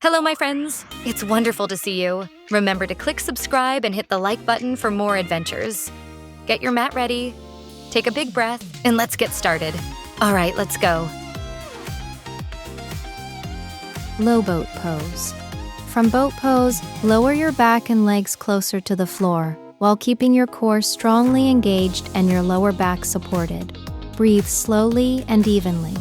Hello, my friends. It's wonderful to see you. Remember to click subscribe and hit the like button for more adventures. Get your mat ready, take a big breath, and let's get started. All right, let's go. Low boat pose. From boat pose, lower your back and legs closer to the floor while keeping your core strongly engaged and your lower back supported. Breathe slowly and evenly.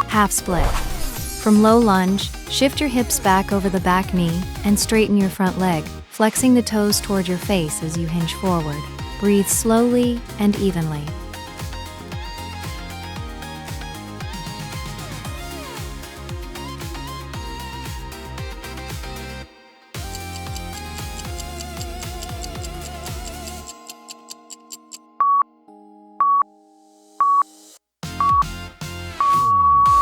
Half split. From low lunge, shift your hips back over the back knee and straighten your front leg, flexing the toes toward your face as you hinge forward. Breathe slowly and evenly.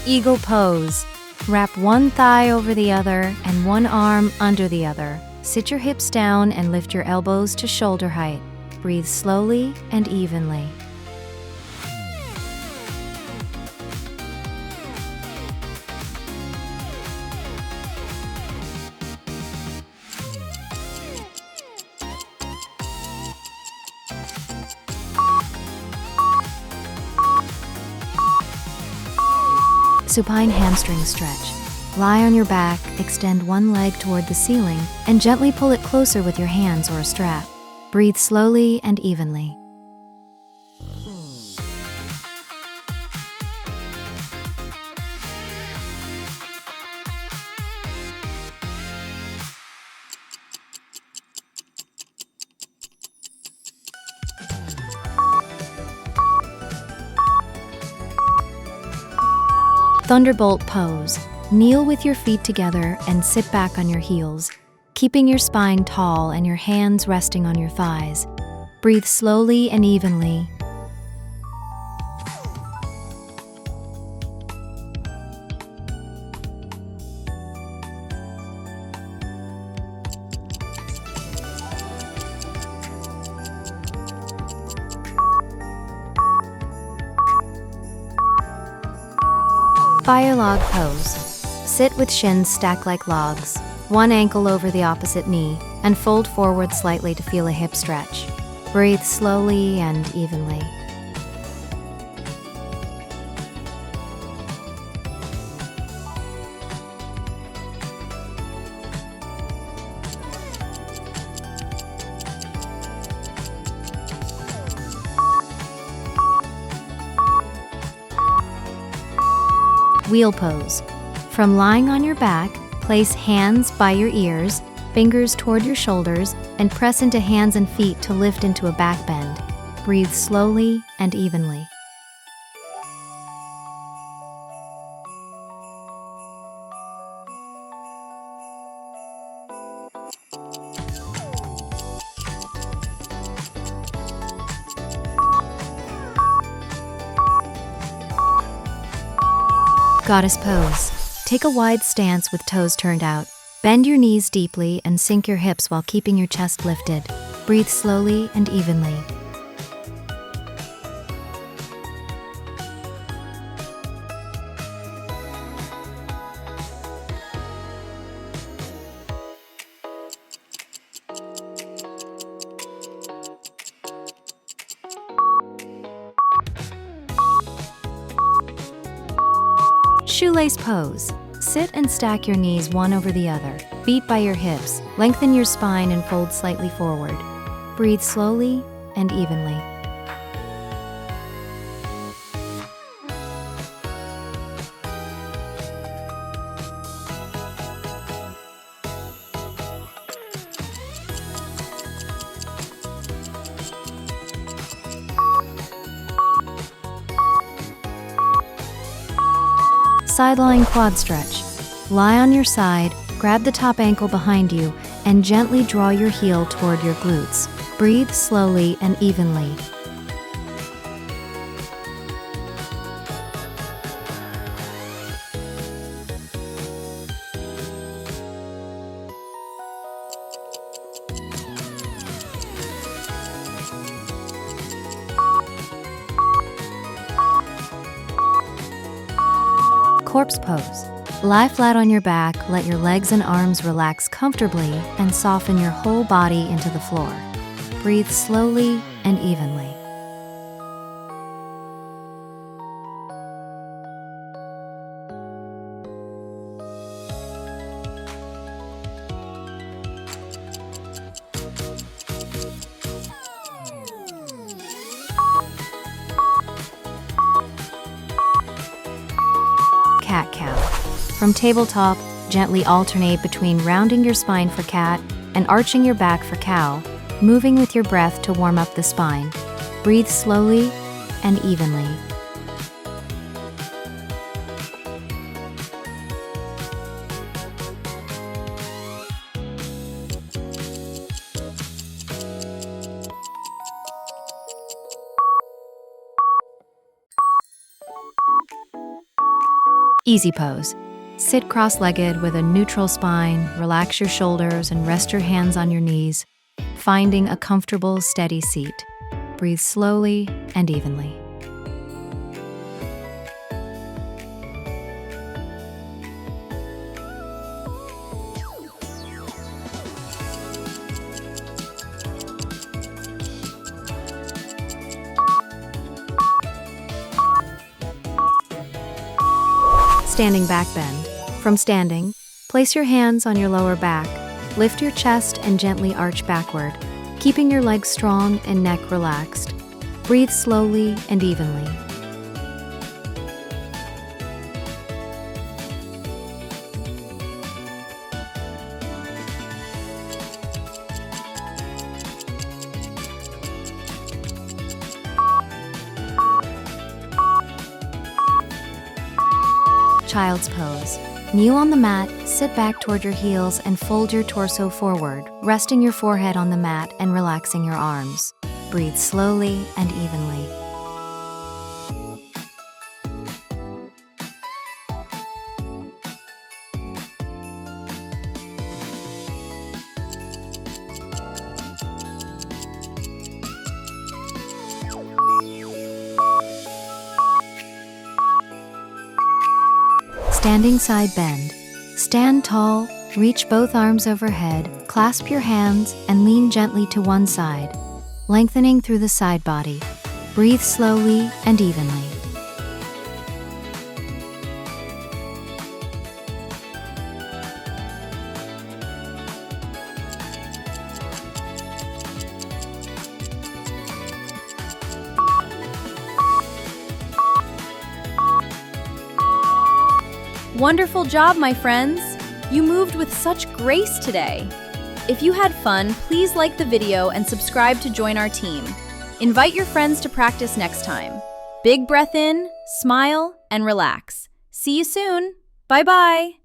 Eagle pose. Wrap one thigh over the other and one arm under the other. Sit your hips down and lift your elbows to shoulder height. Breathe slowly and evenly. Supine hamstring stretch. Lie on your back, extend one leg toward the ceiling, and gently pull it closer with your hands or a strap. Breathe slowly and evenly. Thunderbolt pose. Kneel with your feet together and sit back on your heels, keeping your spine tall and your hands resting on your thighs. Breathe slowly and evenly. Fire log pose. Sit with shins stacked like logs, one ankle over the opposite knee, and fold forward slightly to feel a hip stretch. Breathe slowly and evenly. Wheel pose. From lying on your back, place hands by your ears, fingers toward your shoulders, and press into hands and feet to lift into a back bend. Breathe slowly and evenly. Goddess pose. Take a wide stance with toes turned out. Bend your knees deeply and sink your hips while keeping your chest lifted. Breathe slowly and evenly. Shoelace pose. Sit and stack your knees one over the other, feet by your hips. Lengthen your spine and fold slightly forward. Breathe slowly and evenly. Sideline quad stretch. Lie on your side, grab the top ankle behind you, and gently draw your heel toward your glutes. Breathe slowly and evenly. Corpse pose. Lie flat on your back, let your legs and arms relax comfortably, and soften your whole body into the floor. Breathe slowly and evenly. Cat-cow. From tabletop, gently alternate between rounding your spine for cat and arching your back for cow, moving with your breath to warm up the spine. Breathe slowly and evenly. Easy pose. Sit cross-legged with a neutral spine, relax your shoulders, and rest your hands on your knees, finding a comfortable, steady seat. Breathe slowly and evenly. Standing back bend. From standing, place your hands on your lower back, lift your chest and gently arch backward, keeping your legs strong and neck relaxed. Breathe slowly and evenly. Child's pose. Kneel on the mat, sit back toward your heels, and fold your torso forward, resting your forehead on the mat and relaxing your arms. Breathe slowly and evenly. Standing side bend. Stand tall, reach both arms overhead, clasp your hands, and lean gently to one side, lengthening through the side body. Breathe slowly and evenly. Wonderful job, my friends! You moved with such grace today. If you had fun, please like the video and subscribe to join our team. Invite your friends to practice next time. Big breath in, smile, and relax. See you soon. Bye-bye.